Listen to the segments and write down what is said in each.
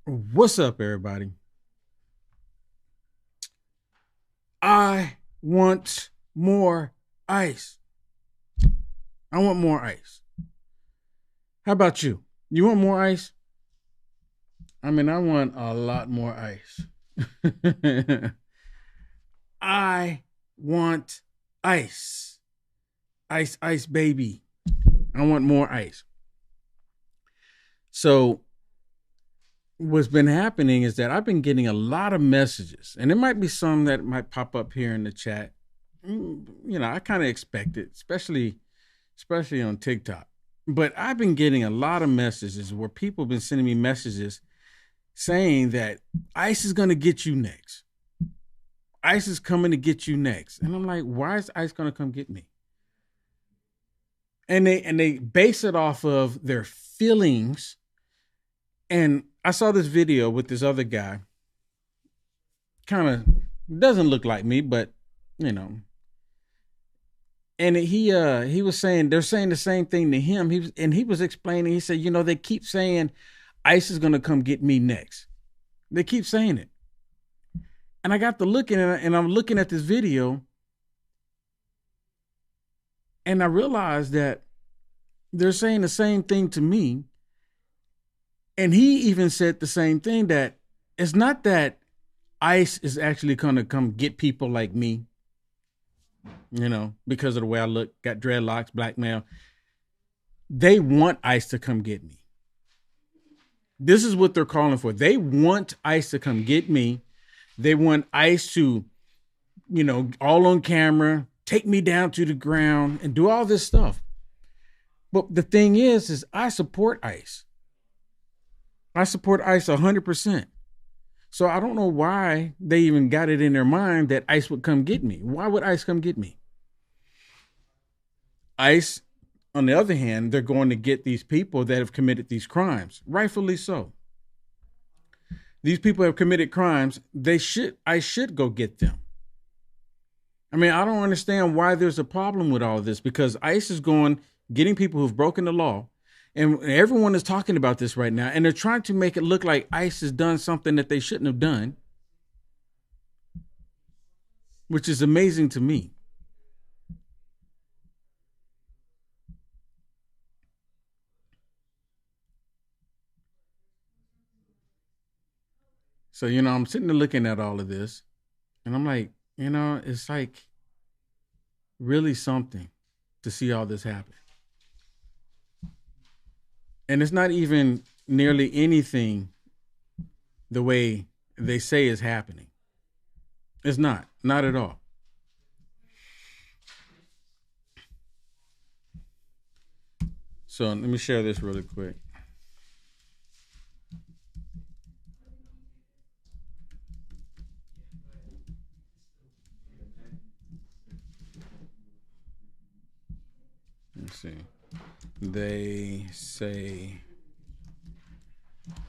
What's up, everybody? I want more ice. I want more ice. How about you? You want more ice? I want a lot more ice. I want ice. Ice, ice, baby. I want more ice. So, what's been happening is that I've been getting a lot of messages, and there might be some that might pop up here in the chat. I kind of expect it, especially on TikTok. But I've been getting a lot of messages where people have been sending me messages saying that ICE is going to get you next. ICE is coming to get you next. And I'm like, why is ICE going to come get me? And they base it off of their feelings. And I saw this video with this other guy. Kind of doesn't look like me, but you know. And he was saying they're saying the same thing to him. He was explaining. He said, they keep saying ICE is gonna come get me next. They keep saying it. And I got to looking and I'm looking at this video, and I realized that they're saying the same thing to me. And he even said the same thing, that it's not that ICE is actually gonna come get people like me, because of the way I look, got dreadlocks, black male. They want ICE to come get me. This is what they're calling for. They want ICE to come get me. They want ICE to, all on camera, take me down to the ground and do all this stuff. But the thing is I support ICE. I support ICE 100%. So I don't know why they even got it in their mind that ICE would come get me. Why would ICE come get me? ICE, on the other hand, they're going to get these people that have committed these crimes, rightfully so. These people have committed crimes. I should go get them. I don't understand why there's a problem with all of this, because ICE is getting people who've broken the law, and everyone is talking about this right now, and they're trying to make it look like ICE has done something that they shouldn't have done, which is amazing to me. So, I'm sitting there looking at all of this, and I'm like, it's like really something to see all this happen. And it's not even nearly anything the way they say is happening. It's not at all. So let me share this really quick. Let's see. They say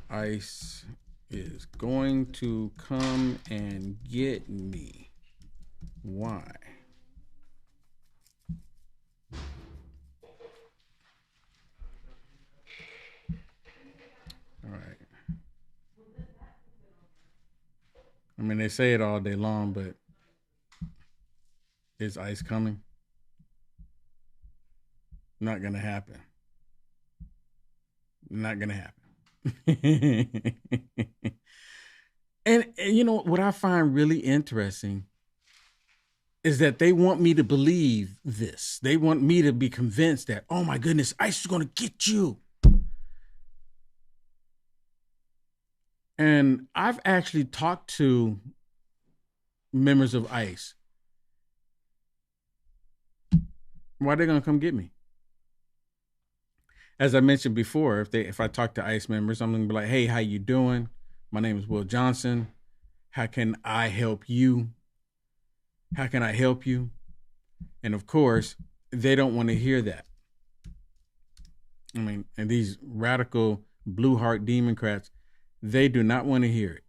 ICE is going to come and get me. Why? All right. They say it all day long, but is ICE coming? Not gonna happen. Not gonna happen. And what I find really interesting is that they want me to believe this. They want me to be convinced that, oh my goodness, ICE is gonna get you. And I've actually talked to members of ICE. Why are they gonna come get me? As I mentioned before, if I talk to ICE members, I'm gonna be like, hey, how you doing? My name is Will Johnson. How can I help you? How can I help you? And of course, they don't want to hear that. And these radical blue heart Democrats, they do not want to hear it.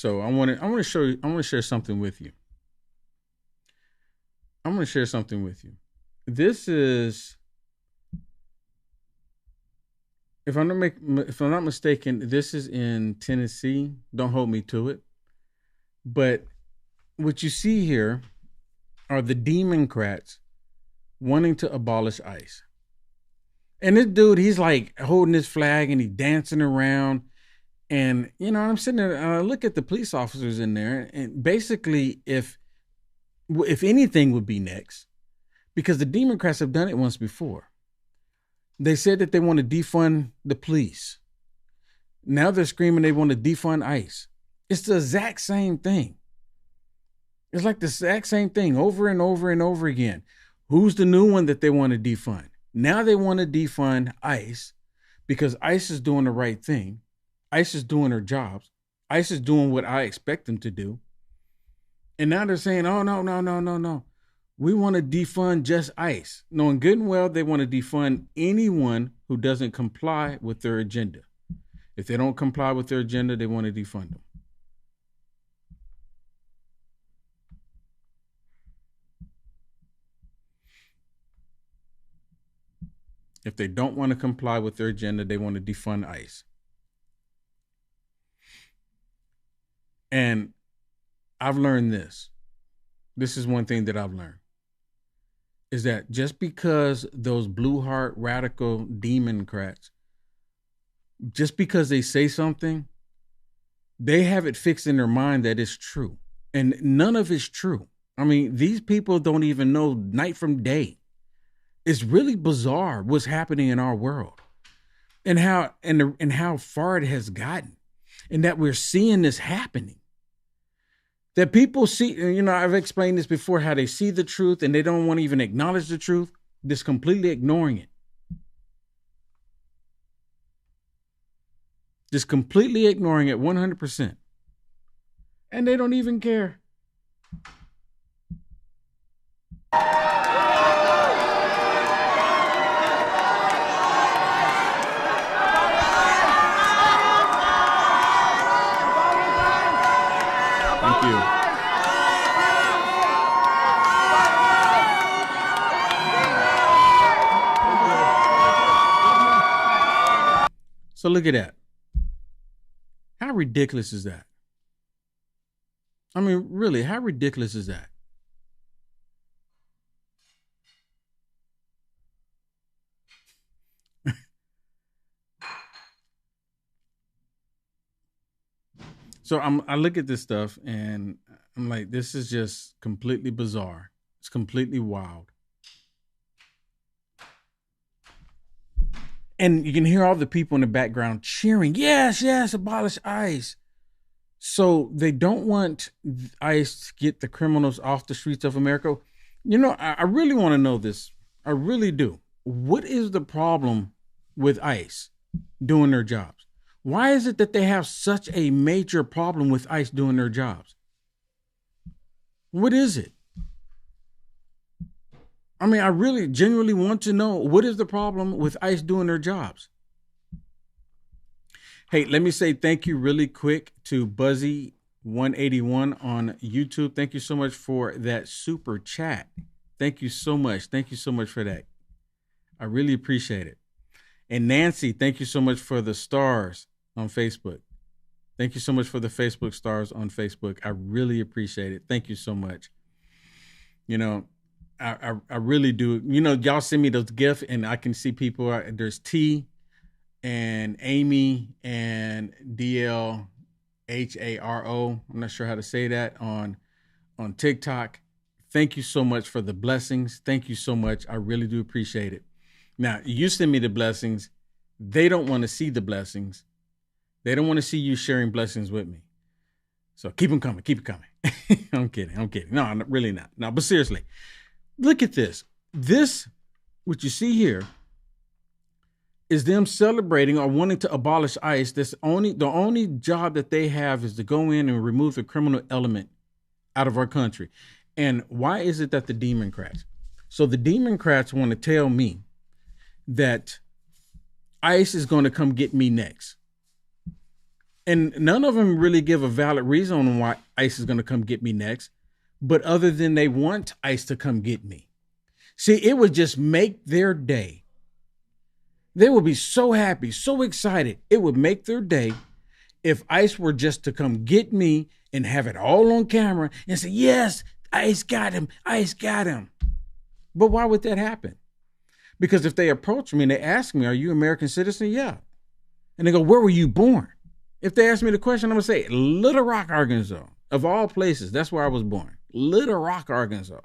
So I want to share something with you. I'm going to share something with you. This is, if I'm not mistaken, this is in Tennessee. Don't hold me to it. But what you see here are the Democrats wanting to abolish ICE. And this dude, he's like holding his flag and he's dancing around. And, you know, I'm sitting there, I look at the police officers in there, and basically if anything would be next, because the Democrats have done it once before. They said that they want to defund the police. Now they're screaming they want to defund ICE. It's the exact same thing. It's like the exact same thing over and over and over again. Who's the new one that they want to defund? Now they want to defund ICE because ICE is doing the right thing. ICE is doing their jobs. ICE is doing what I expect them to do. And now they're saying, oh, no. We want to defund just ICE. Knowing good and well, they want to defund anyone who doesn't comply with their agenda. If they don't comply with their agenda, they want to defund them. If they don't want to comply with their agenda, they want to defund ICE. And I've learned this. This is one thing that I've learned. Is that just because those blue heart radical Democrats, just because they say something, they have it fixed in their mind that it's true. And none of it's true. I mean, these people don't even know night from day. It's really bizarre what's happening in our world and how far it has gotten, and that we're seeing this happening. That people see, you know, I've explained this before, how they see the truth and they don't want to even acknowledge the truth, just completely ignoring it. Just completely ignoring it 100%. And they don't even care. Thank you. So look at that. How ridiculous is that? I mean, really, how ridiculous is that? So I look at this stuff and I'm like, this is just completely bizarre. It's completely wild. And you can hear all the people in the background cheering, yes, abolish ICE. So they don't want ICE to get the criminals off the streets of America. You know, I really want to know this. I really do. What is the problem with ICE doing their jobs? Why is it that they have such a major problem with ICE doing their jobs? What is it? I mean, I really genuinely want to know, what is the problem with ICE doing their jobs? Hey, let me say thank you really quick to Buzzy181 on YouTube. Thank you so much for that super chat. Thank you so much. Thank you so much for that. I really appreciate it. And Nancy, thank you so much for the stars on Facebook. Thank you so much for the Facebook stars on Facebook. I really appreciate it. Thank you so much. You know, I really do. You know, y'all send me those gifts and I can see people. There's T and Amy and DLHARO. I'm not sure how to say that on TikTok. Thank you so much for the blessings. Thank you so much. I really do appreciate it. Now, you send me the blessings. They don't want to see the blessings. They don't want to see you sharing blessings with me. So keep them coming. Keep it coming. I'm kidding. No, I'm really not. No, but seriously, look at this. This, what you see here, is them celebrating or wanting to abolish ICE. The only job that they have is to go in and remove the criminal element out of our country. And why is it that the Democrats? So the Democrats want to tell me that ICE is going to come get me next. And none of them really give a valid reason on why ICE is going to come get me next, but other than they want ICE to come get me. See, it would just make their day. They would be so happy, so excited. It would make their day if ICE were just to come get me and have it all on camera and say, yes, ICE got him, ICE got him. But why would that happen? Because if they approach me and they ask me, are you an American citizen? Yeah. And they go, where were you born? If they ask me the question, I'm going to say, Little Rock, Arkansas. Of all places, that's where I was born. Little Rock, Arkansas.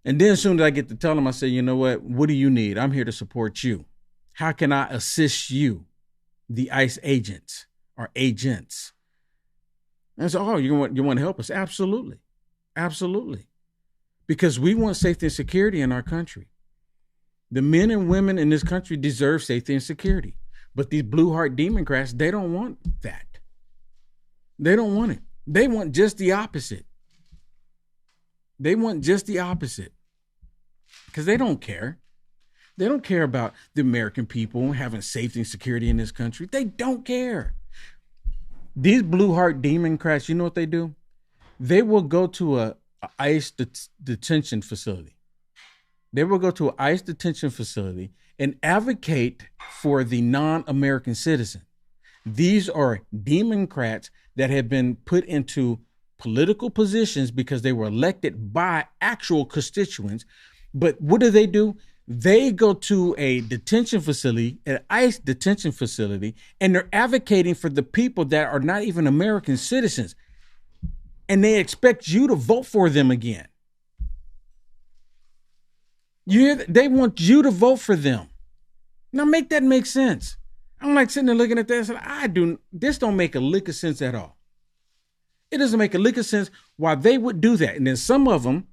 And then as soon as I get to tell them, I say, you know what do you need? I'm here to support you. How can I assist you, the ICE agents or agents? And I say, oh, you want to help us? Absolutely. Absolutely. Because we want safety and security in our country. The men and women in this country deserve safety and security. But these blue heart Democrats, they don't want that. They don't want it. They want just the opposite. They want just the opposite. Because they don't care. They don't care about the American people having safety and security in this country. They don't care. These blue heart Democrats, you know what they do? They will go to a ICE detention facility. They will go to an ICE detention facility and advocate for the non-American citizen. These are Democrats that have been put into political positions because they were elected by actual constituents. But what do? They go to a detention facility, an ICE detention facility, and they're advocating for the people that are not even American citizens. And they expect you to vote for them again. You hear that? They want you to vote for them. Now make that make sense. I'm like sitting there looking at that and saying, this don't make a lick of sense at all. It doesn't make a lick of sense why they would do that. And then some of them,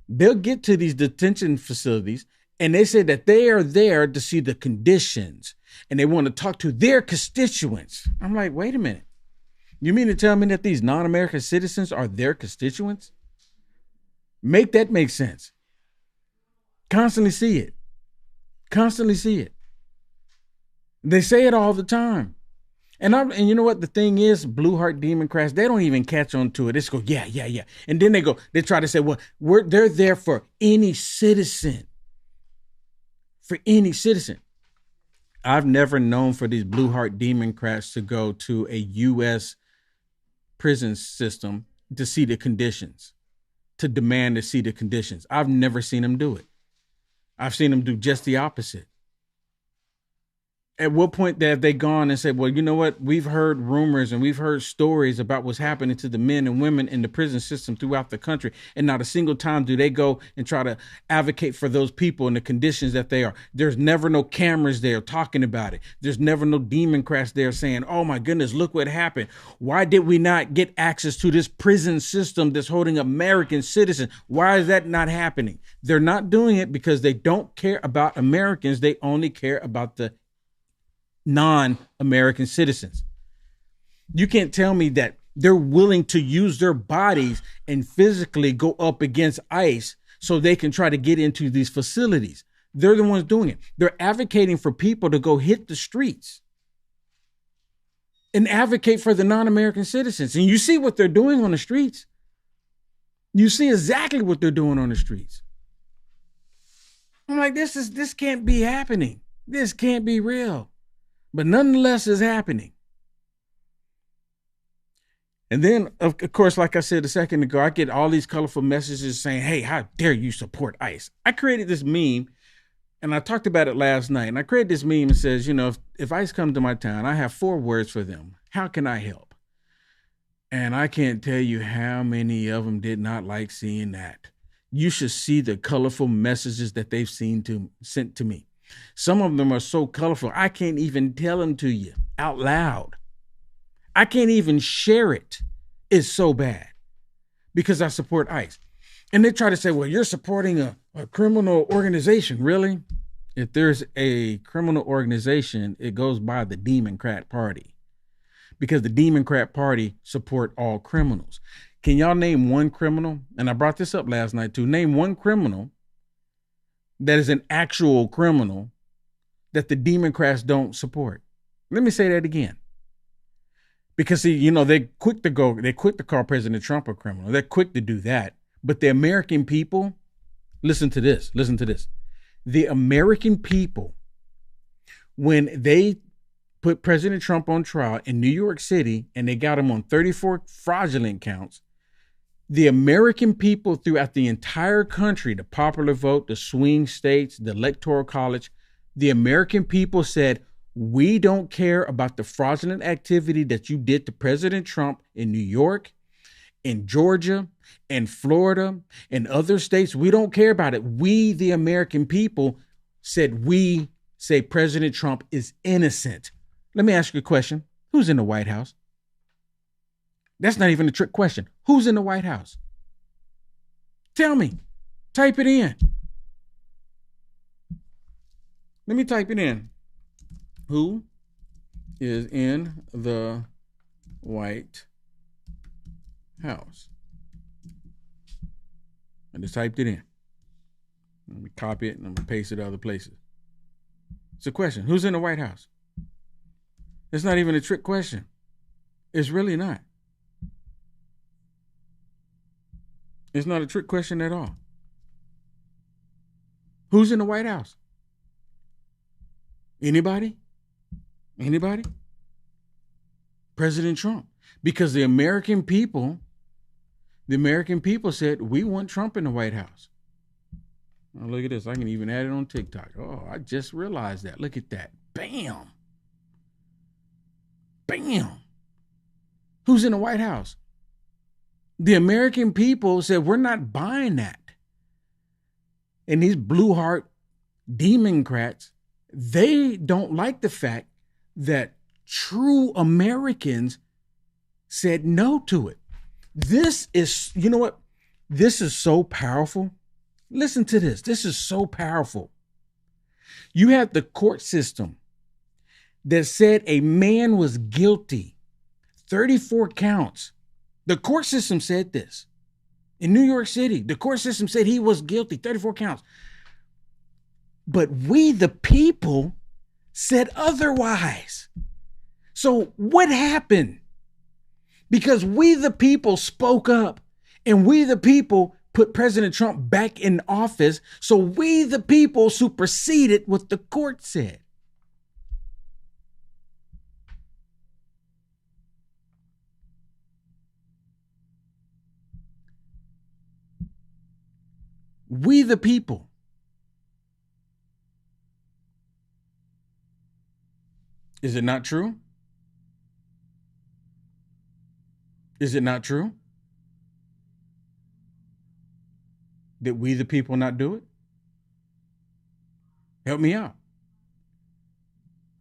they'll get to these detention facilities and they say that they are there to see the conditions and they want to talk to their constituents. I'm like, wait a minute. You mean to tell me that these non-American citizens are their constituents? Make that make sense. Constantly see it. Constantly see it. They say it all the time. And you know what the thing is, blue heart Democrats, they don't even catch on to it. They just go, yeah. And then they try to say, well, they're there for any citizen. For any citizen. I've never known for these blue heart Democrats to go to a U.S. prison system to see the conditions, to demand to see the conditions. I've never seen them do it. I've seen them do just the opposite. At what point have they gone and said, well, you know what? We've heard rumors and we've heard stories about what's happening to the men and women in the prison system throughout the country. And not a single time do they go and try to advocate for those people in the conditions that they are. There's never no cameras there talking about it. There's never no Democrats there saying, oh my goodness, look what happened. Why did we not get access to this prison system that's holding American citizens? Why is that not happening? They're not doing it because they don't care about Americans. They only care about the non-American citizens. You can't tell me that they're willing to use their bodies and physically go up against ICE so they can try to get into these facilities. They're the ones doing it. They're advocating for people to go hit the streets and advocate for the non-American citizens. And you see what they're doing on the streets. You see exactly what they're doing on the streets. I'm like, this can't be happening. This can't be real. But nonetheless, it's happening. And then, of course, like I said a second ago, I get all these colorful messages saying, hey, how dare you support ICE? I created this meme, and I talked about it last night. And I created this meme that says, you know, if ICE come to my town, I have 4 words for them. How can I help? And I can't tell you how many of them did not like seeing that. You should see the colorful messages that they've sent to me. Some of them are so colorful, I can't even tell them to you out loud. I can't even share it. It's so bad because I support ICE. And they try to say, well, you're supporting a criminal organization. Really? If there's a criminal organization, it goes by the Democrat Party because the Democrat Party support all criminals. Can y'all name one criminal? And I brought this up last night too. Name one criminal that is an actual criminal that the Democrats don't support. Let me say that again. Because see, they're quick to call President Trump a criminal. They're quick to do that. But the American people, listen to this. The American people, when they put President Trump on trial in New York City and they got him on 34 fraudulent counts, the American people throughout the entire country, the popular vote, the swing states, the electoral college, the American people said, we don't care about the fraudulent activity that you did to President Trump in New York, in Georgia, in Florida, in other states. We don't care about it. We, the American people, we say President Trump is innocent. Let me ask you a question. Who's in the White House? That's not even a trick question. Who's in the White House? Tell me. Type it in. Let me type it in. Who is in the White House? I just typed it in. Let me copy it and I'm going to paste it other places. It's a question. Who's in the White House? It's not even a trick question. It's really not. It's not a trick question at all. Who's in the White House? Anybody? President Trump. Because the American people said, we want Trump in the White House. Oh, look at this. I can even add it on TikTok. Oh, I just realized that. Look at that. Bam. Who's in the White House? The American people said, we're not buying that. And these blue heart Democrats, they don't like the fact that true Americans said no to it. This is, you know what? This is so powerful. Listen to this. This is so powerful. You have the court system that said a man was guilty, 34 counts. The court system said this. In New York City, the court system said he was guilty, 34 counts. But we, the people, said otherwise. So what happened? Because we, the people, spoke up and we, the people, put President Trump back in office. So we, the people, superseded what the court said. We, the people. Is it not true? Is it not true? Did we, the people, not do it? Help me out.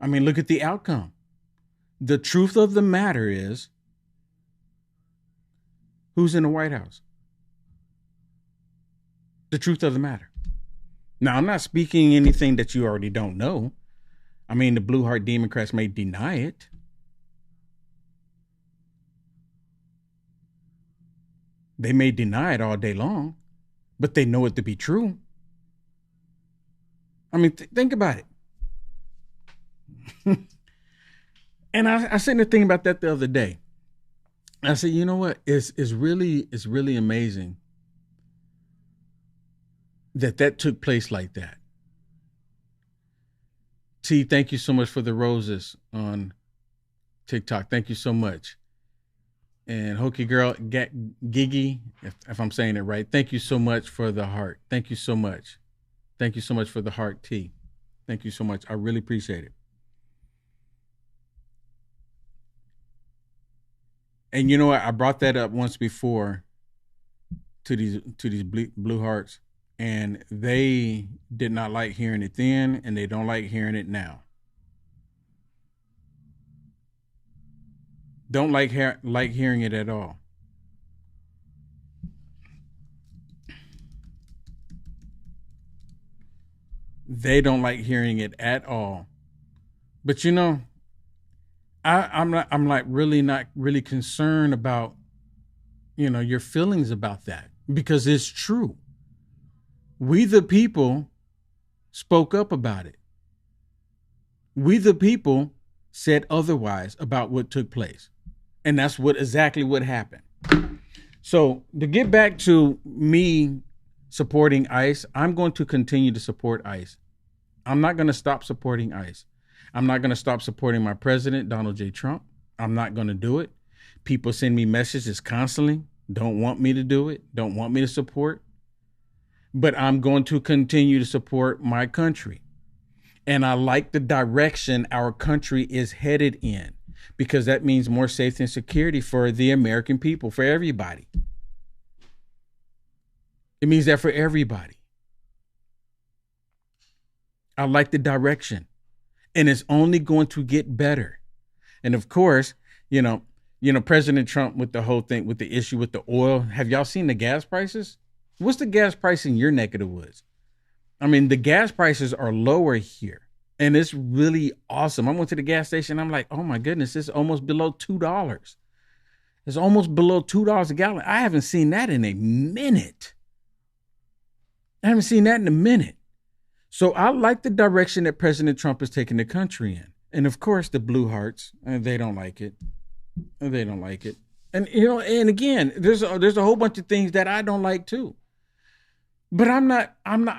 I mean, look at the outcome. The truth of the matter is, who's in the White House? The truth of the matter. Now, I'm not speaking anything that you already don't know. I mean, the blue heart Democrats may deny it. They may deny it all day long, but they know it to be true. I mean, think about it. And I said the thing about that the other day. I said, you know what? It's really amazing that took place like that. T, thank you so much for the roses on TikTok. Thank you so much. And Hokey Girl, Gigi, if I'm saying it right, thank you so much for the heart. Thank you so much. Thank you so much for the heart, T. Thank you so much. I really appreciate it. And you know what? I brought that up once before to these blue hearts, and they did not like hearing it then, and they don't like hearing it now. Don't like hearing it at all. They don't like hearing it at all. But you know, I'm not really concerned about, your feelings about that, because it's true. We the people spoke up about it. We the people said otherwise about what took place. And that's exactly what happened. So to get back to me supporting ICE, I'm going to continue to support ICE. I'm not going to stop supporting ICE. I'm not going to stop supporting my president, Donald J. Trump. I'm not going to do it. People send me messages constantly, don't want me to do it, don't want me to support. But I'm going to continue to support my country. And I like the direction our country is headed in, because that means more safety and security for the American people, for everybody. It means that for everybody. I like the direction, and it's only going to get better. And of course, President Trump with the whole thing, with the issue with the oil. Have y'all seen the gas prices? What's the gas price in your neck of the woods? I mean, the gas prices are lower here, and it's really awesome. I went to the gas station. I'm like, oh my goodness, it's almost below $2. It's almost below $2 a gallon. I haven't seen that in a minute. So I like the direction that President Trump is taking the country in. And of course, the blue hearts, they don't like it. And and again, there's a whole bunch of things that I don't like too. But I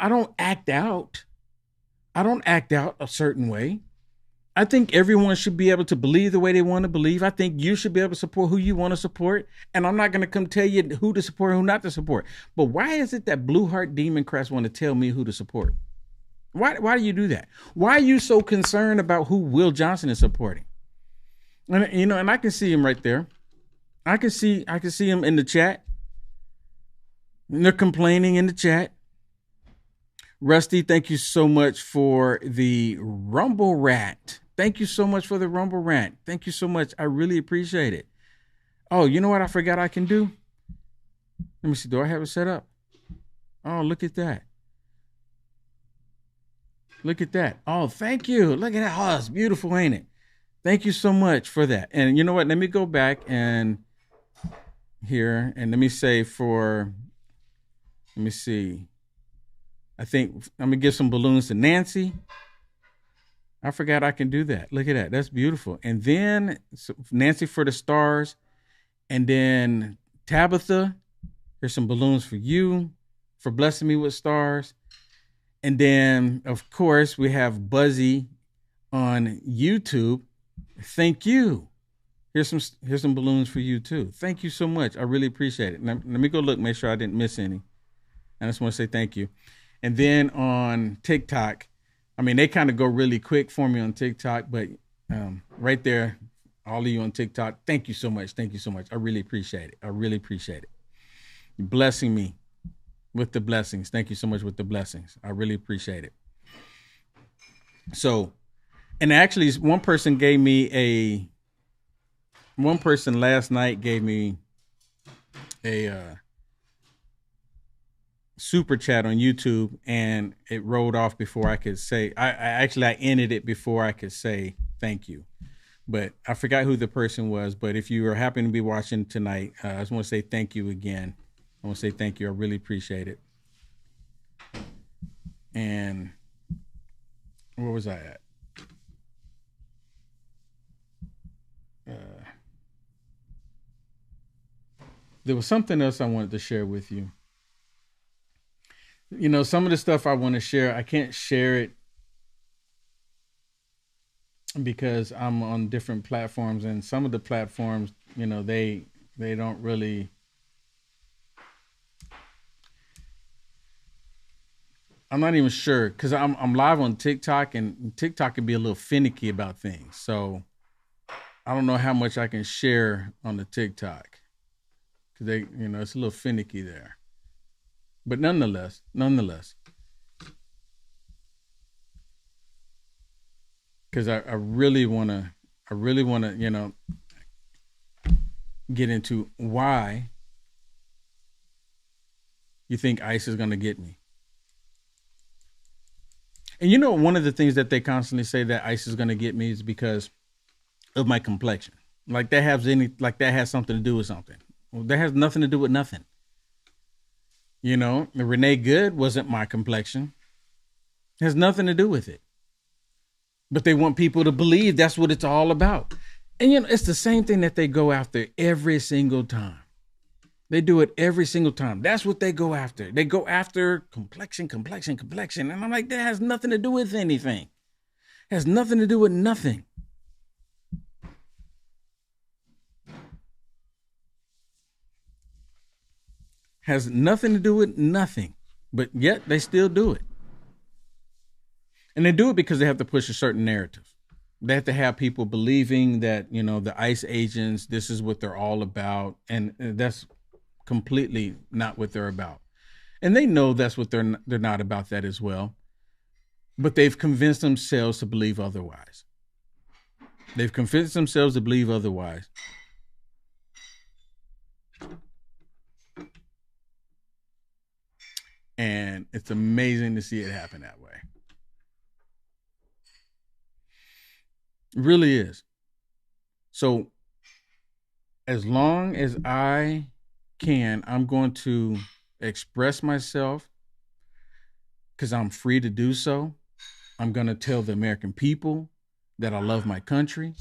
don't act out. I don't act out a certain way. I think everyone should be able to believe the way they want to believe. I think you should be able to support who you want to support. And I'm not going to come tell you who to support and who not to support. But why is it that blue heart Democrats want to tell me who to support? Why do you do that? Why are you so concerned about who Will Johnson is supporting? And I can see him right there. I can see him in the chat. And they're complaining in the chat. Rusty, thank you so much for the Rumble Rat. Thank you so much for the Rumble Rant. Thank you so much. I really appreciate it. Oh, you know what I forgot I can do? Let me see. Do I have it set up? Oh, look at that. Look at that. Oh, thank you. Look at that. Oh, it's beautiful, ain't it? Thank you so much for that. And you know what? Let me go back and here, and let me say let me see. I think I'm going to give some balloons to Nancy. I forgot I can do that. Look at that. That's beautiful. And then Nancy for the stars. And then Tabitha, here's some balloons for you for blessing me with stars. And then, of course, we have Buzzy on YouTube. Thank you. Here's some balloons for you, too. Thank you so much. I really appreciate it. Now, let me go look, make sure I didn't miss any. I just want to say thank you. And then on TikTok, I mean, they kind of go really quick for me on TikTok, but right there, all of you on TikTok, thank you so much. Thank you so much. I really appreciate it. You're blessing me with the blessings. Thank you so much with the blessings. I really appreciate it. So, and actually one person last night gave me a super chat on YouTube, and it rolled off before I could say, I ended it before I could say thank you. But I forgot who the person was. But if you are happen to be watching tonight, I just want to say thank you again. I want to say thank you. I really appreciate it. And where was I at? There was something else I wanted to share with you. You know, some of the stuff I want to share, I can't share it because I'm on different platforms, and some of the platforms, you know, they don't really. I'm not even sure because I'm live on TikTok, and TikTok can be a little finicky about things. So I don't know how much I can share on the TikTok because it's a little finicky there. But nonetheless, because I really want to, get into why you think ICE is going to get me. And one of the things that they constantly say that ICE is going to get me is because of my complexion. Like that has something to do with something. Well, that has nothing to do with nothing. Renee Good wasn't my complexion. It has nothing to do with it. But they want people to believe that's what it's all about. And it's the same thing that they go after every single time. They do it every single time. That's what they go after. They go after complexion. And I'm like, that has nothing to do with anything. It has nothing to do with nothing. Has nothing to do with nothing. But yet they still do it. And they do it because they have to push a certain narrative. They have to have people believing that, the ICE agents, this is what they're all about. And that's completely not what they're about. And they know that's what they're not about that as well. But they've convinced themselves to believe otherwise. They've convinced themselves to believe otherwise. And it's amazing to see it happen that way. It really is. So as long as I can, I'm going to express myself because I'm free to do so. I'm going to tell the American people that I love my country.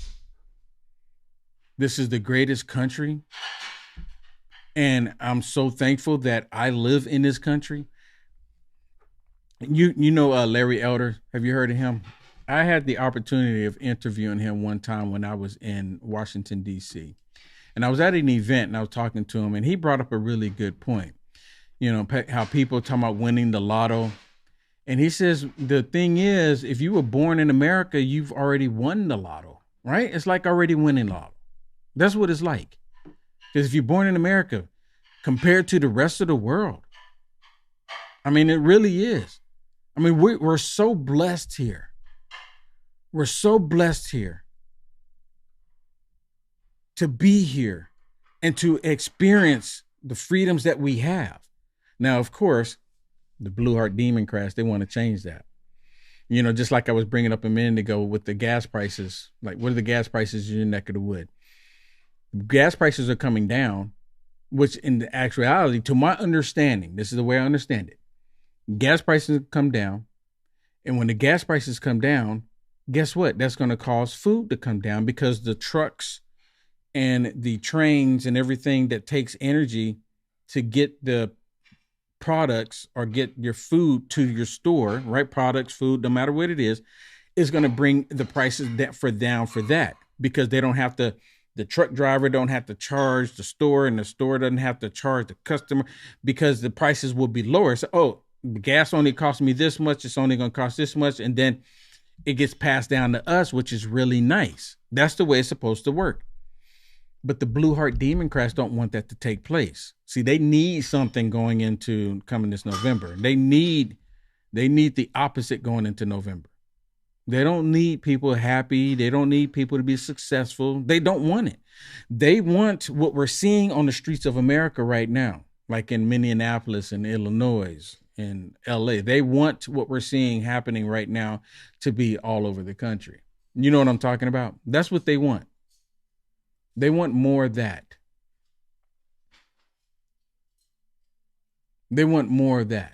This is the greatest country. And I'm so thankful that I live in this country. You know Larry Elder. Have you heard of him? I had the opportunity of interviewing him one time when I was in Washington, D.C. And I was at an event and I was talking to him, and he brought up a really good point. How people talking about winning the lotto. And he says, the thing is, if you were born in America, you've already won the lotto, right? It's like already winning lotto. That's what it's like. Because if you're born in America, compared to the rest of the world, I mean, it really is. I mean, we're so blessed here. We're so blessed here to be here and to experience the freedoms that we have. Now, of course, the Blue Heart Demon Crash, they want to change that. Just like I was bringing up a minute ago with the gas prices. Like, what are the gas prices in your neck of the wood? Gas prices are coming down, which in the actuality, to my understanding, this is the way I understand it. Gas prices come down. And when the gas prices come down, guess what? That's going to cause food to come down because the trucks and the trains and everything that takes energy to get the products or get your food to your store, right? Products, food, no matter what it is going to bring the prices down for that because they don't have to, the truck driver don't have to charge the store and the store doesn't have to charge the customer because the prices will be lower. So, gas only cost me this much. It's only going to cost this much. And then it gets passed down to us, which is really nice. That's the way it's supposed to work. But the Blue Heart Demon Crash don't want that to take place. See, they need something coming this November. They need the opposite going into November. They don't need people happy. They don't need people to be successful. They don't want it. They want what we're seeing on the streets of America right now, like in Minneapolis and Illinois, in LA. They want what we're seeing happening right now to be all over the country. You know what I'm talking about? That's what they want. They want more of that. They want more of that.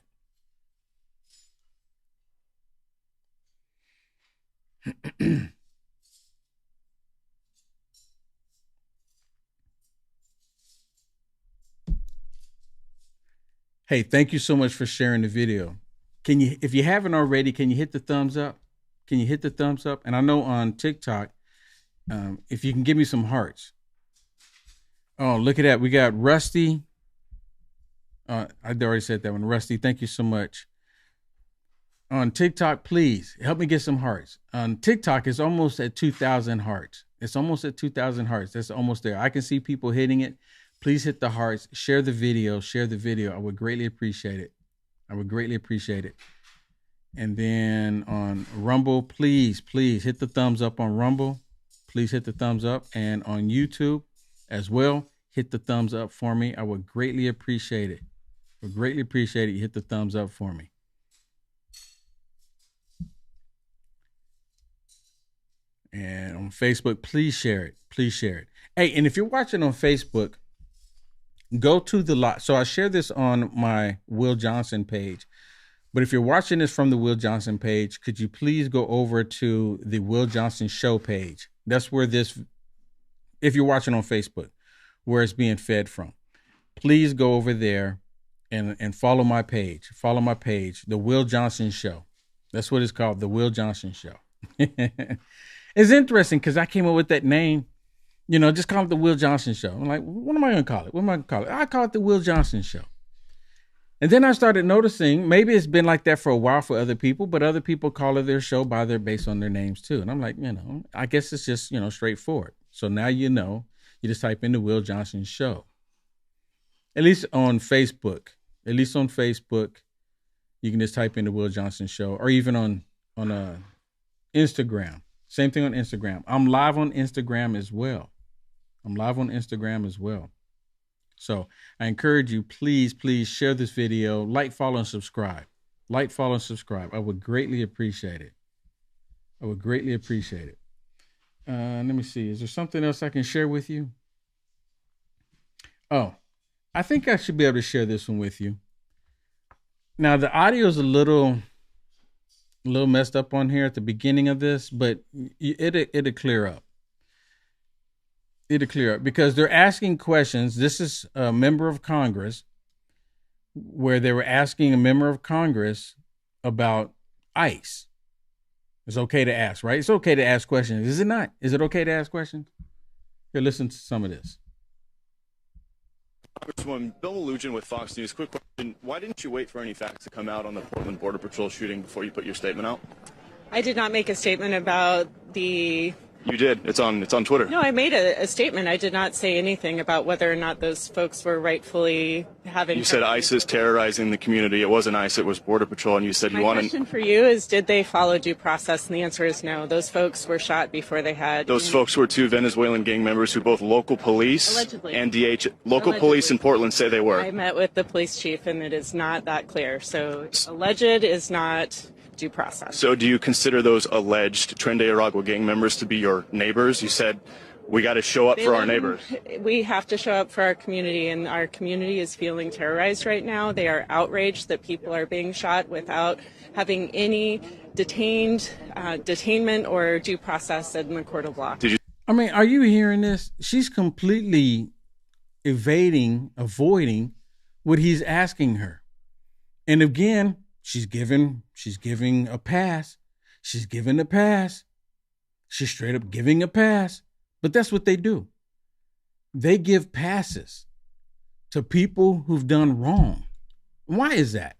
Hey, thank you so much for sharing the video. If you haven't already, can you hit the thumbs up? Can you hit the thumbs up? And I know on TikTok, if you can give me some hearts. Oh, look at that. We got Rusty. I already said that one. Rusty, thank you so much. On TikTok, please help me get some hearts. On TikTok, it's almost at 2,000 hearts. It's almost at 2,000 hearts. That's almost there. I can see people hitting it. Please hit the hearts. Share the video. Share the video. I would greatly appreciate it. I would greatly appreciate it. And then on Rumble, please hit the thumbs up on Rumble. Please hit the thumbs up. And on YouTube as well, hit the thumbs up for me. I would greatly appreciate it. I would greatly appreciate it. You hit the thumbs up for me. And on Facebook, please share it. Please share it. Hey, and if you're watching on Facebook, go to the lot. So I share this on my Will Johnson page. But if you're watching this from the Will Johnson page, could you please go over to the Will Johnson Show page? That's where this if you're watching on Facebook, where it's being fed from, please go over there and follow my page. Follow my page, The Will Johnson Show. That's what it's called, The Will Johnson Show. It's interesting because I came up with that name, just call it The Will Johnson Show. I'm like, what am I going to call it? What am I going to call it? I call it The Will Johnson Show. And then I started noticing, maybe it's been like that for a while for other people, but other people call it their show based on their names too. And I'm like, I guess it's just, straightforward. So now you just type in The Will Johnson Show. At least on Facebook. You can just type in The Will Johnson Show, or even on Instagram. Same thing on Instagram. I'm live on Instagram as well. So I encourage you, please share this video, like, follow, and subscribe. I would greatly appreciate it. Let me see. Is there something else I can share with you? Oh, I think I should be able to share this one with you. Now, the audio is a little messed up on here at the beginning of this, but it'll clear up. Because they're asking questions. This is a member of Congress, where they were asking a member of Congress about ICE. It's okay to ask, right? It's okay to ask questions. Is it not? Is it okay to ask questions? Here, listen to some of this. Congresswoman Bill Malugin with Fox News. Quick question. Why didn't you wait for any facts to come out on the Portland Border Patrol shooting before you put your statement out? I did not make a statement about the... You did. It's on Twitter. No, I made a statement. I did not say anything about whether or not those folks were rightfully having... You said ICE is terrorizing the community. It wasn't ICE, it was Border Patrol, and you said you wanted... My question for you is, did they follow due process? And the answer is no. Those folks were shot before they had... Those folks were two Venezuelan gang members who both local police Allegedly. And local police in Portland say they were. I met with the police chief, and it is not that clear. So alleged is not... due process. So do you consider those alleged Tren de Aragua gang members to be your neighbors? You said we got to show up for our neighbors. We have to show up for our community, and our community is feeling terrorized right now. They are outraged that people are being shot without having any detainment or due process in the court of law. Are you hearing this? She's completely avoiding what he's asking her. And again, She's giving a pass. She's giving a pass. She's straight up giving a pass. But that's what they do. They give passes to people who've done wrong. Why is that?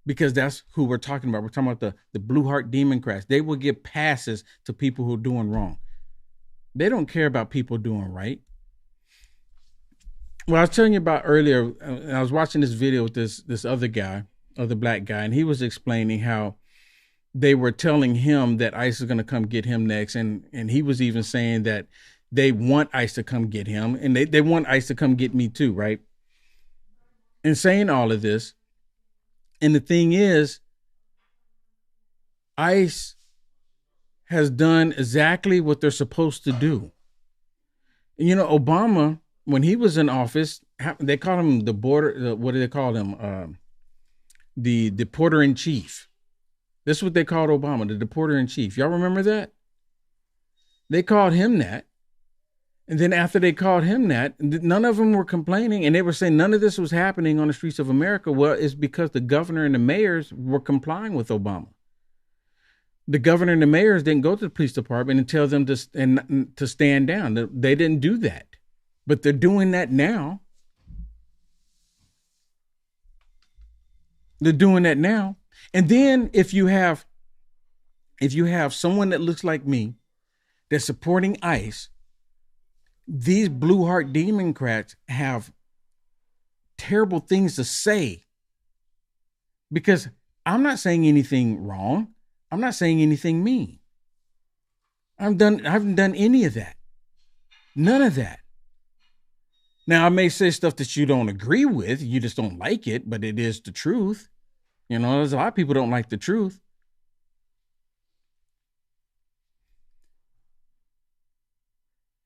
Because that's who we're talking about. We're talking about the Blue Heart Democrats. They will give passes to people who are doing wrong. They don't care about people doing right. Well, I was telling you about earlier, I was watching this video with this other black guy, and he was explaining how they were telling him that ICE is going to come get him next. And he was even saying that they want ICE to come get him, and they want ICE to come get me too, right? And saying all of this. And the thing is, ICE has done exactly what they're supposed to do. And, Obama, when he was in office, they called him what do they call him? The deporter in chief. This is what they called Obama, the deporter in chief. Y'all remember that? They called him that. And then after they called him that, none of them were complaining. And they were saying none of this was happening on the streets of America. Well, it's because the governor and the mayors were complying with Obama. The governor and the mayors didn't go to the police department and tell them to stand down. They didn't do that. But they're doing that now. And then if you have someone that looks like me that's supporting ICE, these Blue Heart Democrats have terrible things to say. Because I'm not saying anything wrong. I'm not saying anything mean. I haven't done any of that. None of that. Now, I may say stuff that you don't agree with. You just don't like it, but it is the truth. There's a lot of people don't like the truth.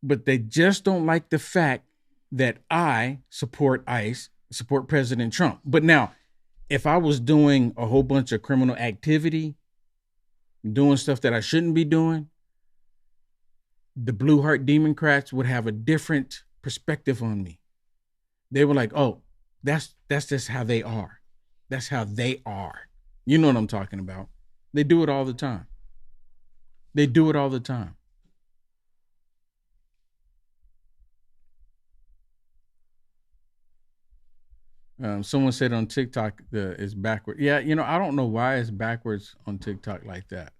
But they just don't like the fact that I support ICE, support President Trump. But now, if I was doing a whole bunch of criminal activity, doing stuff that I shouldn't be doing, the Blue Heart Democrats would have a different perspective on me. They were like, "Oh, that's just how they are. That's how they are." You know what I'm talking about? They do it all the time. They do it all the time. Someone said on TikTok it's backward. Yeah, I don't know why it's backwards on TikTok like that.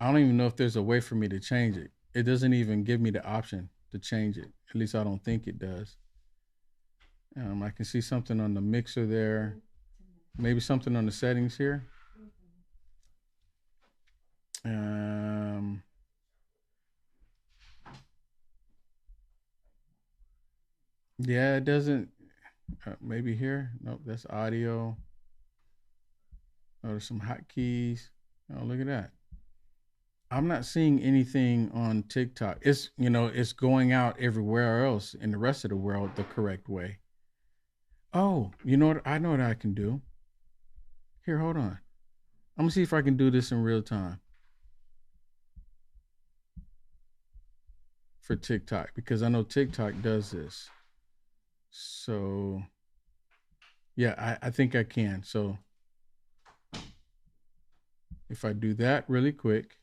I don't even know if there's a way for me to change it. It doesn't even give me the option to change it. At least I don't think it does. I can see something on the mixer there. Maybe something on the settings here. Um, yeah, it doesn't. Maybe here. Nope, that's audio. Oh, there's some hotkeys. Oh, look at that. I'm not seeing anything on TikTok. It's going out everywhere else in the rest of the world the correct way. Oh, you know what? I know what I can do. Here, hold on. I'm gonna see if I can do this in real time for TikTok because I know TikTok does this. So yeah, I think I can. So if I do that really quick.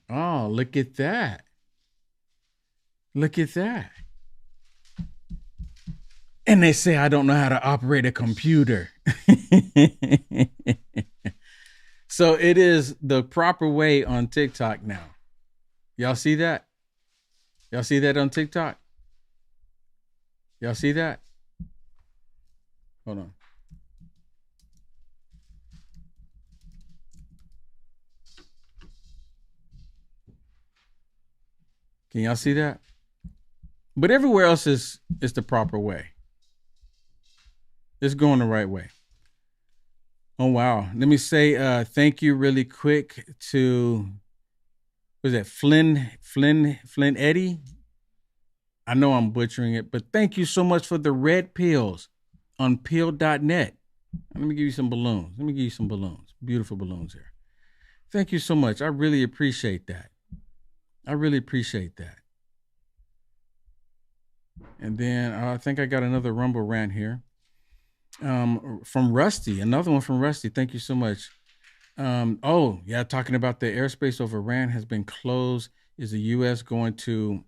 Oh, look at that. Look at that. And they say I don't know how to operate a computer. So it is the proper way on TikTok now. Y'all see that? Y'all see that on TikTok? Y'all see that? Hold on. Can y'all see that? But everywhere else is the proper way. It's going the right way. Oh wow. Let me say thank you really quick to was that Flynn Eddie? I know I'm butchering it, but thank you so much for the red pills on pill.net. Let me give you some balloons. Let me give you some balloons. Beautiful balloons here. Thank you so much. I really appreciate that. I really appreciate that. And then I think I got another Rumble rant here. From Rusty, another one from Rusty. Thank you so much. Oh, yeah, talking about the airspace over Iran has been closed. Is the U.S. going to,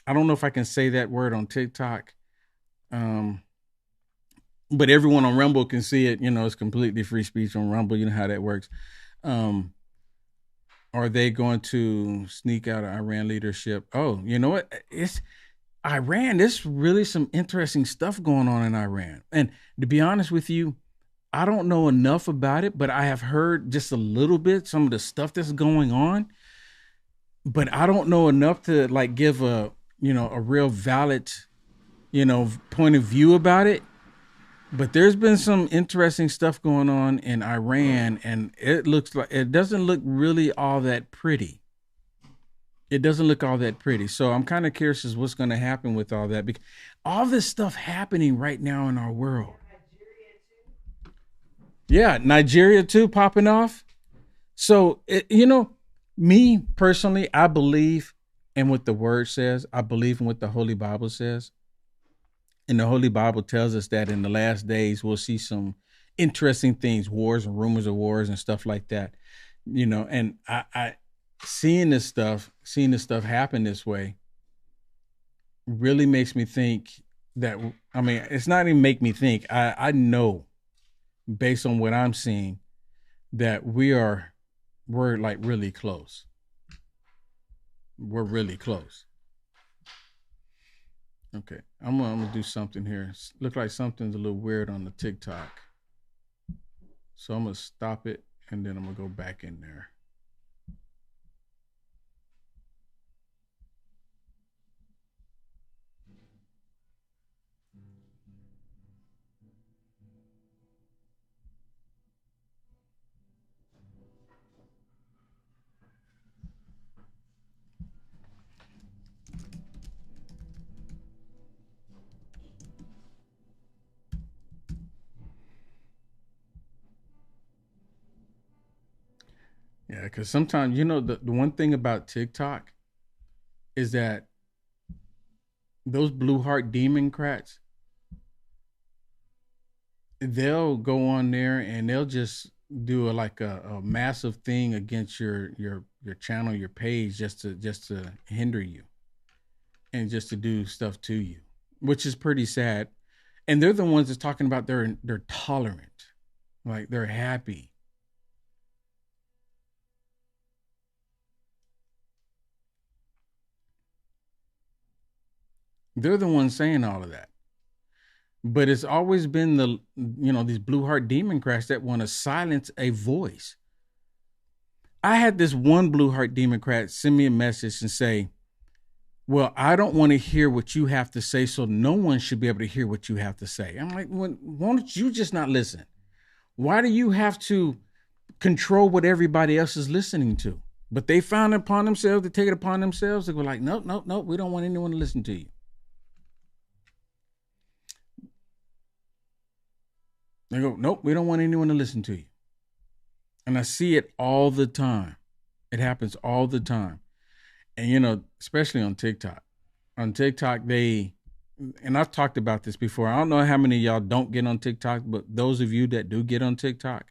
I don't know if I can say that word on TikTok, but everyone on Rumble can see it. It's completely free speech on Rumble. You know how that works. Are they going to sneak out of Iran leadership? Oh, you know what? It's Iran. There's really some interesting stuff going on in Iran. And to be honest with you, I don't know enough about it, but I have heard just a little bit, some of the stuff that's going on. But I don't know enough to like give a real valid, point of view about it. But there's been some interesting stuff going on in Iran, and it doesn't look really all that pretty. It doesn't look all that pretty. So I'm kind of curious as what's going to happen with all that, because all this stuff happening right now in our world. Yeah, Nigeria too popping off. So me personally, I believe in what the word says. I believe in what the Holy Bible says. And the Holy Bible tells us that in the last days, we'll see some interesting things, wars and rumors of wars and stuff like that. And I seeing this stuff happen this way really makes me think that, it's not even make me think. I know based on what I'm seeing that we're like really close. We're really close. Okay, I'm gonna do something here. Look like something's a little weird on the TikTok. So I'm gonna stop it and then I'm gonna go back in there. Yeah, because sometimes, the one thing about TikTok is that those blue heart democrats, they'll go on there and they'll just do a massive thing against your channel, your page, just to hinder you and just to do stuff to you, which is pretty sad. And they're the ones that's talking about they're tolerant, like they're happy. They're the ones saying all of that. But it's always been these blue heart democrats that want to silence a voice. I had this one blue heart democrat send me a message and say, well, I don't want to hear what you have to say, so no one should be able to hear what you have to say. I'm like, well, why don't you just not listen? Why do you have to control what everybody else is listening to? But they found it upon themselves to take it upon themselves to go like, nope, nope, nope, we don't want anyone to listen to you. They go, nope, we don't want anyone to listen to you. And I see it all the time. It happens all the time. And, especially on TikTok. On TikTok, and I've talked about this before. I don't know how many of y'all don't get on TikTok, but those of you that do get on TikTok,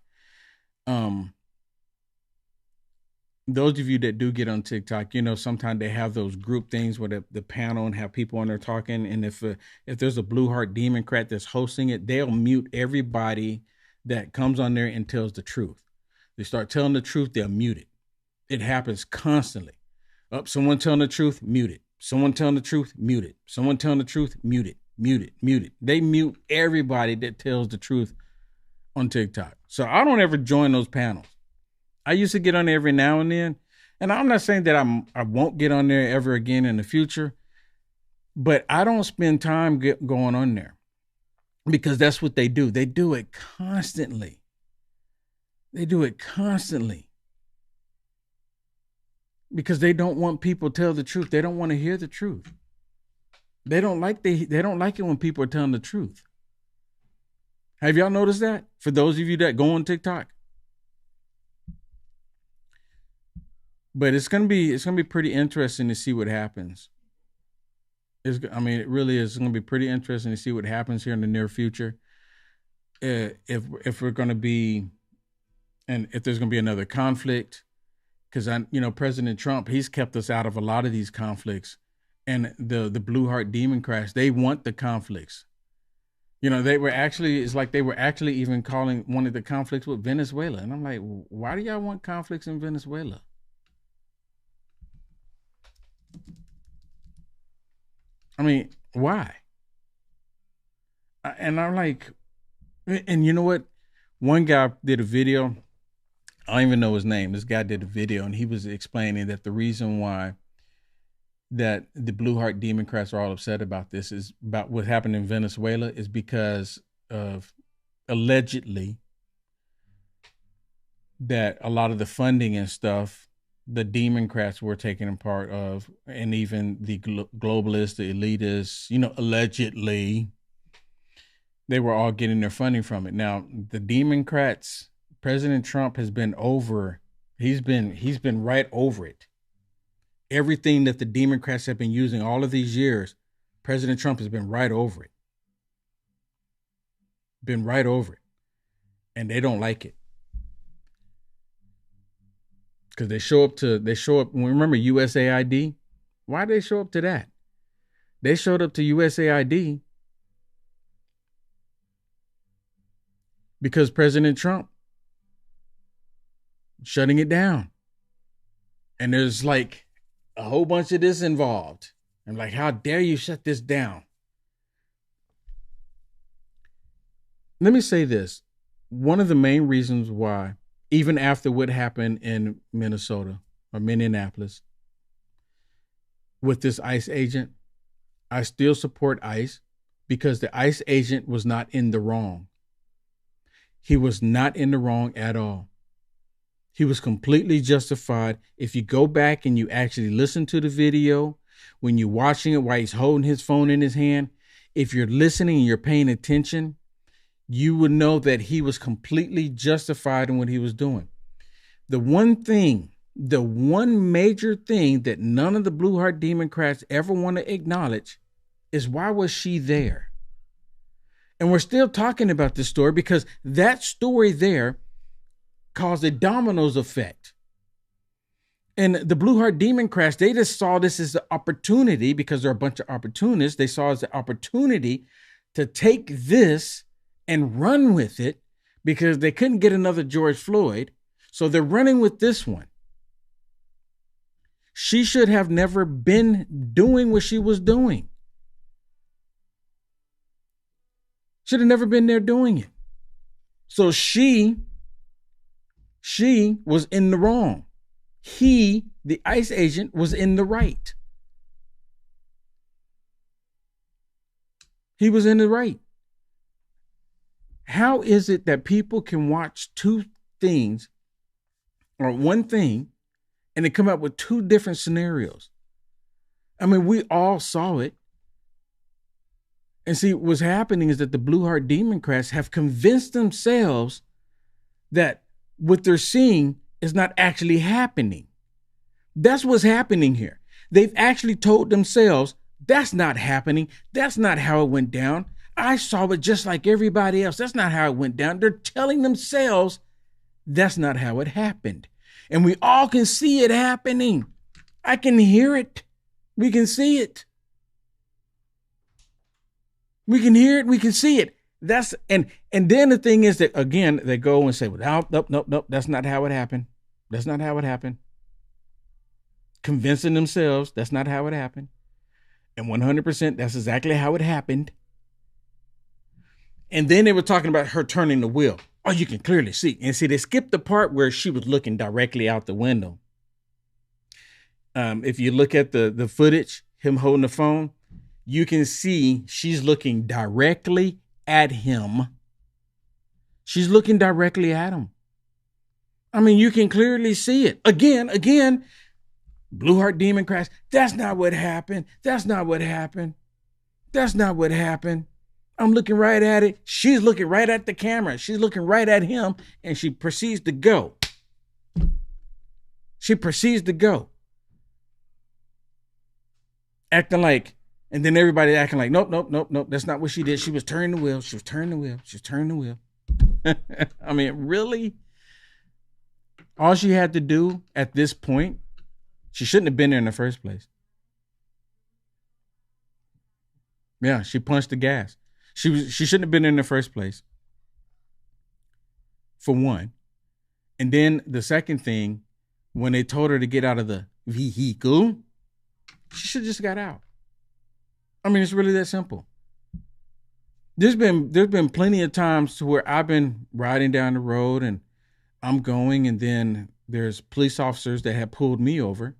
sometimes they have those group things where the panel and have people on there talking. And if there's a blue heart democrat that's hosting it, they'll mute everybody that comes on there and tells the truth. They start telling the truth, they'll mute it. It happens constantly. Someone telling the truth, mute it. Someone telling the truth, mute it. Someone telling the truth, mute it, mute it, mute it. They mute everybody that tells the truth on TikTok. So I don't ever join those panels. I used to get on there every now and then. And I'm not saying that I won't get on there ever again in the future, but I don't spend time going on there because that's what they do. They do it constantly. They do it constantly. Because they don't want people to tell the truth. They don't want to hear the truth. They don't like it when people are telling the truth. Have y'all noticed that? For those of you that go on TikTok. But it's gonna be pretty interesting to see what happens. It really is going to be pretty interesting to see what happens here in the near future. If we're going to be, and if there's going to be another conflict. Because President Trump, he's kept us out of a lot of these conflicts, and the blue heart democrats, they want the conflicts. They were actually even calling one of the conflicts with Venezuela, and I'm like, why do y'all want conflicts in Venezuela? I mean, why? And I'm like, and you know what? One guy did a video. I don't even know his name. This guy did a video and he was explaining that the reason why that the blue heart democrats are all upset about this is about what happened in Venezuela is because of allegedly that a lot of the funding and stuff the democrats were taking a part of, and even the globalists, the elitists, allegedly they were all getting their funding from it. Now, the democrats, President Trump has been he's been right over it. Everything that the Democrats have been using all of these years, President Trump has been right over it. Been right over it. And they don't like it. Because they show up, remember USAID? Why did they show up to that? They showed up to USAID because President Trump shutting it down. And there's like a whole bunch of this involved. I'm like, how dare you shut this down? Let me say this. One of the main reasons why, even after what happened in Minnesota or Minneapolis with this ICE agent, I still support ICE because the ICE agent was not in the wrong. He was not in the wrong at all. He was completely justified. If you go back and you actually listen to the video, when you're watching it while he's holding his phone in his hand, if you're listening and you're paying attention, you would know that he was completely justified in what he was doing. the one major thing that none of the Blue Heart Democrats ever want to acknowledge is, why was she there? And we're still talking about this story because that story there caused a dominoes effect. And the Blue Heart Democrats, they just saw this as an opportunity, because they're a bunch of opportunists. They saw it as an opportunity to take this and run with it, because they couldn't get another George Floyd. So they're running with this one. She should have never been doing what she was doing. Should have never been there doing it. So she was in the wrong. He, the ICE agent, was in the right. He was in the right. How is it that people can watch two things or one thing and they come up with two different scenarios? I mean, we all saw it. And see, what's happening is that the Blue Heart Democrats have convinced themselves that what they're seeing is not actually happening. That's what's happening here. They've actually told themselves, that's not happening. That's not how it went down. I saw it just like everybody else. That's not how it went down. They're telling themselves that's not how it happened. And we all can see it happening. I can hear it. We can see it. We can hear it. We can see it. And then the thing is that, again, they go and say, well, nope. That's not how it happened. That's not how it happened. Convincing themselves that's not how it happened. And 100%, that's exactly how it happened. And then they were talking about her turning the wheel. Oh, you can clearly see. And see, they skipped the part where she was looking directly out the window. If you look at the footage, him holding the phone, you can see she's looking directly at him. She's looking directly at him. I mean, you can clearly see it. Again, Blue Heart Democrats, that's not what happened. That's not what happened. That's not what happened. I'm looking right at it. She's looking right at the camera. She's looking right at him, and she proceeds to go. She proceeds to go. Acting like, and then everybody acting like, nope. That's not what she did. She was turning the wheel. She was turning the wheel. I mean, really? All she had to do at this point, she shouldn't have been there in the first place. Yeah, she punched the gas. She shouldn't have been there in the first place, for one. And then the second thing, when they told her to get out of the vehicle, she should have just got out. I mean, it's really that simple. There's been plenty of times to where I've been riding down the road and I'm going, and then there's police officers that have pulled me over.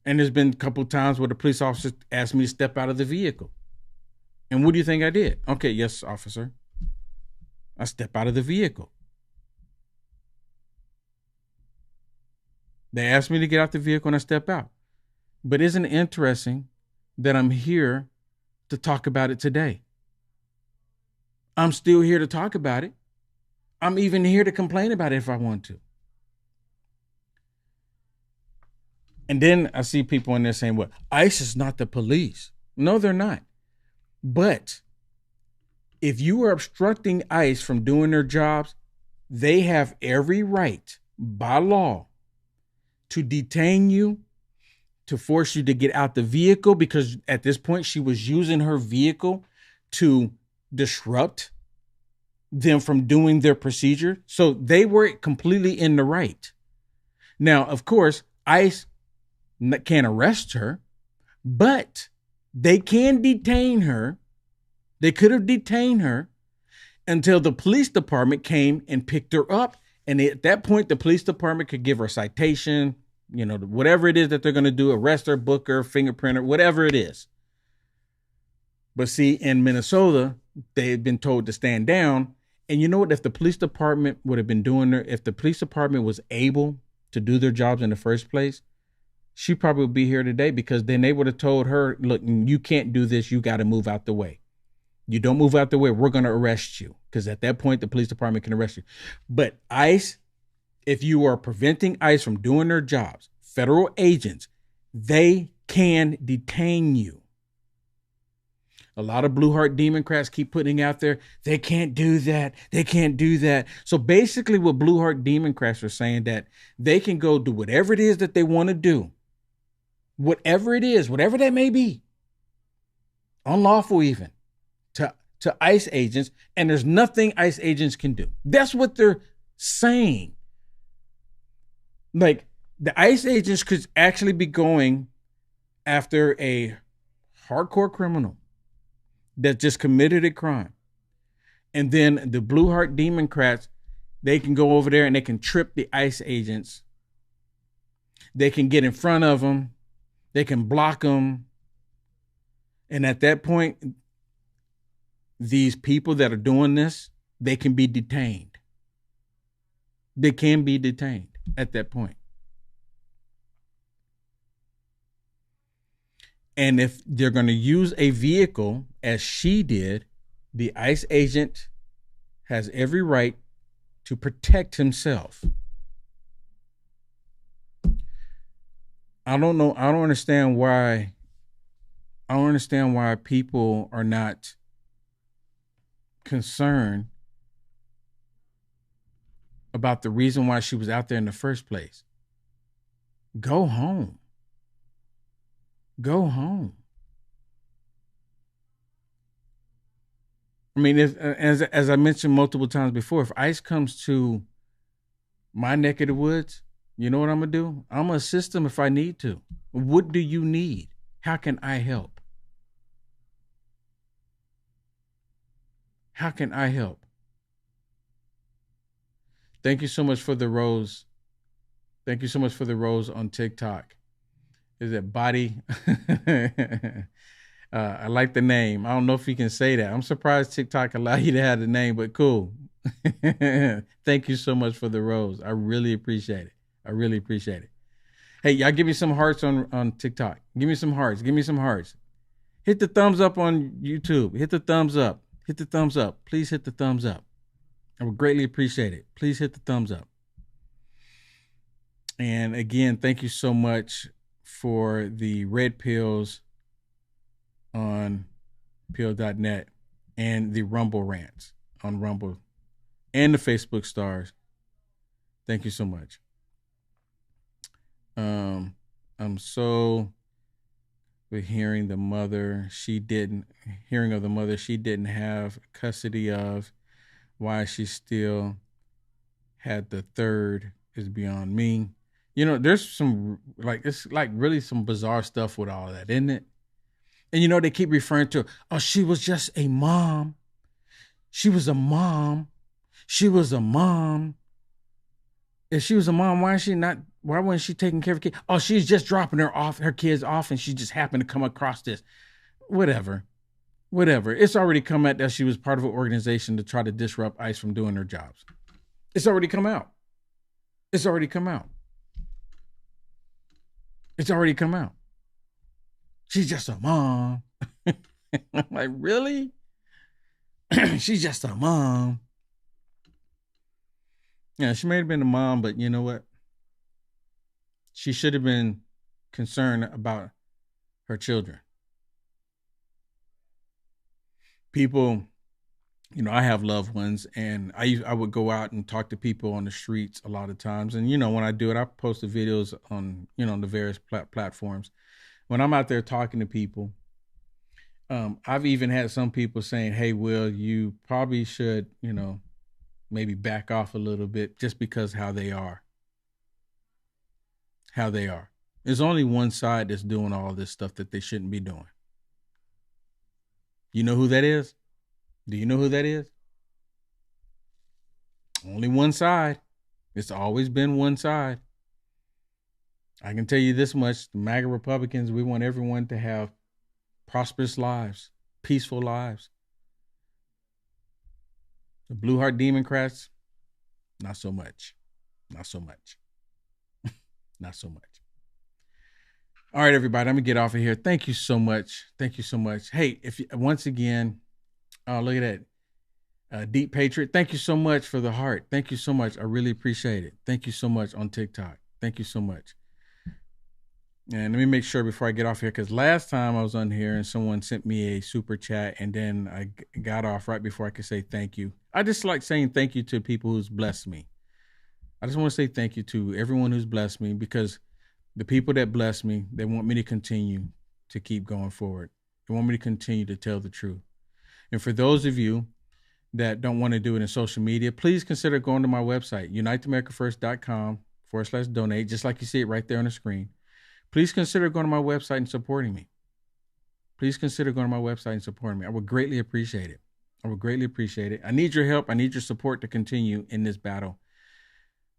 And there's been a couple of times where the police officers asked me to step out of the vehicle. And what do you think I did? Okay, yes, officer. I step out of the vehicle. They asked me to get out the vehicle and I step out. But isn't it interesting that I'm here to talk about it today? I'm still here to talk about it. I'm even here to complain about it if I want to. And then I see people in there saying, well, ICE is not the police. No, they're not. But if you are obstructing ICE from doing their jobs, they have every right by law to detain you, to force you to get out the vehicle, because at this point she was using her vehicle to disrupt them from doing their procedure. So they were completely in the right. Now, of course, ICE can't arrest her, but they can detain her. They could have detained her until the police department came and picked her up. And at that point, the police department could give her a citation, whatever it is that they're going to do, arrest her, book her, fingerprint her, whatever it is. But see, in Minnesota, they had been told to stand down. And you know what? If the police department would have been if the police department was able to do their jobs in the first place, she probably would be here today, because then they would have told her, look, you can't do this. You got to move out the way. You don't move out the way, we're going to arrest you. Because at that point, the police department can arrest you. But ICE if you are preventing ICE from doing their jobs, federal agents, they can detain you. A lot of Blue Heart Democrats keep putting out there, they can't do that. They can't do that. So basically what Blue Heart Democrats are saying, that they can go do whatever it is that they want to do. Whatever it is, whatever that may be. Unlawful even. To ICE agents. And there's nothing ICE agents can do. That's what they're saying. Like, the ICE agents could actually be going after a hardcore criminal that just committed a crime. And then the Blue Heart Democrats, they can go over there and they can trip the ICE agents. They can get in front of them. They can block them. And at that point, these people that are doing this, they can be detained. They can be detained at that point. And if they're going to use a vehicle, as she did, the ICE agent has every right to protect himself. I don't know. I don't understand why people are not concerned about the reason why she was out there in the first place. Go home. Go home. I mean, as I mentioned multiple times before, if ICE comes to my neck of the woods, you know what I'm going to do? I'm going to assist them if I need to. What do you need? How can I help? How can I help? Thank you so much for the rose. Thank you so much for the rose on TikTok. Is it Body? I like the name. I don't know if you can say that. I'm surprised TikTok allow you to have the name, but cool. Thank you so much for the rose. I really appreciate it. I really appreciate it. Hey, y'all give me some hearts on TikTok. Give me some hearts. Give me some hearts. Hit the thumbs up on YouTube. Hit the thumbs up. Hit the thumbs up. Please hit the thumbs up. I would greatly appreciate it. Please hit the thumbs up. And again, thank you so much for the red pills on pill.net and the Rumble rants on Rumble and the Facebook stars. Thank you so much. I'm so with hearing of the mother she didn't have custody of. Why she still had the third is beyond me. You know, there's some it's really some bizarre stuff with all of that, isn't it? And you know, they keep referring to, oh, she was just a mom. She was a mom. She was a mom. If she was a mom, why wasn't she taking care of kids? Oh, she's just dropping her kids off, and she just happened to come across this. Whatever. It's already come out that she was part of an organization to try to disrupt ICE from doing their jobs. It's already come out. It's already come out. She's just a mom. I'm like, really? She's just a mom. Yeah, she may have been a mom, but you know what? She should have been concerned about her children. People, you know, I have loved ones, and I would go out and talk to people on the streets a lot of times. And, you know, when I do it, I post the videos on, you know, on the various platforms. When I'm out there talking to people, I've even had some people saying, hey, Will, you probably should, you know, maybe back off a little bit just because how they are. There's only one side that's doing all this stuff that they shouldn't be doing. You know who that is? Do you know who that is? Only one side. It's always been one side. I can tell you this much. The MAGA Republicans, we want everyone to have prosperous lives, peaceful lives. The Blue Heart Democrats, not so much. Not so much. Not so much. All right, everybody, I'm going to get off of here. Thank you so much. Thank you so much. Hey, once again, oh, look at that. Deep Patriot, thank you so much for the heart. Thank you so much. I really appreciate it. Thank you so much on TikTok. Thank you so much. And let me make sure before I get off here, because last time I was on here and someone sent me a super chat and then I got off right before I could say thank you. I just like saying thank you to people who's blessed me. I just want to say thank you to everyone who's blessed me, because the people that bless me, they want me to continue to keep going forward. They want me to continue to tell the truth. And for those of you that don't want to do it in social media, please consider going to my website, uniteamericafirst.com/donate, just like you see it right there on the screen. Please consider going to my website and supporting me. Please consider going to my website and supporting me. I would greatly appreciate it. I would greatly appreciate it. I need your help. I need your support to continue in this battle,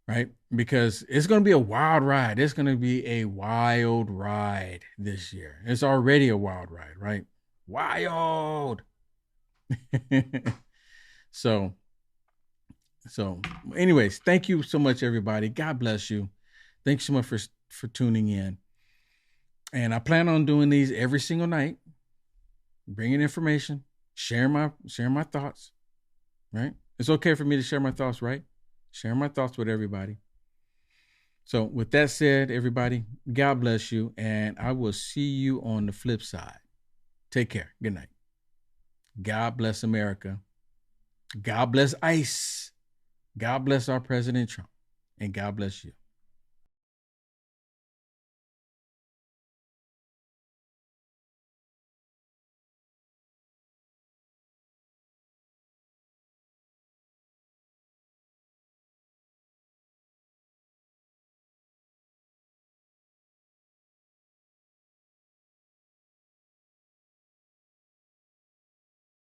right? Because it's going to be a wild ride. It's going to be a wild ride this year. It's already a wild ride, right? Wild. So anyways, thank you so much, everybody. God bless you. Thanks so much for tuning in. And I plan on doing these every single night, bringing information, sharing my thoughts, right? It's okay for me to share my thoughts, right? Sharing my thoughts with everybody. So with that said, everybody, God bless you. And I will see you on the flip side. Take care. Good night. God bless America. God bless ICE. God bless our President Trump. And God bless you.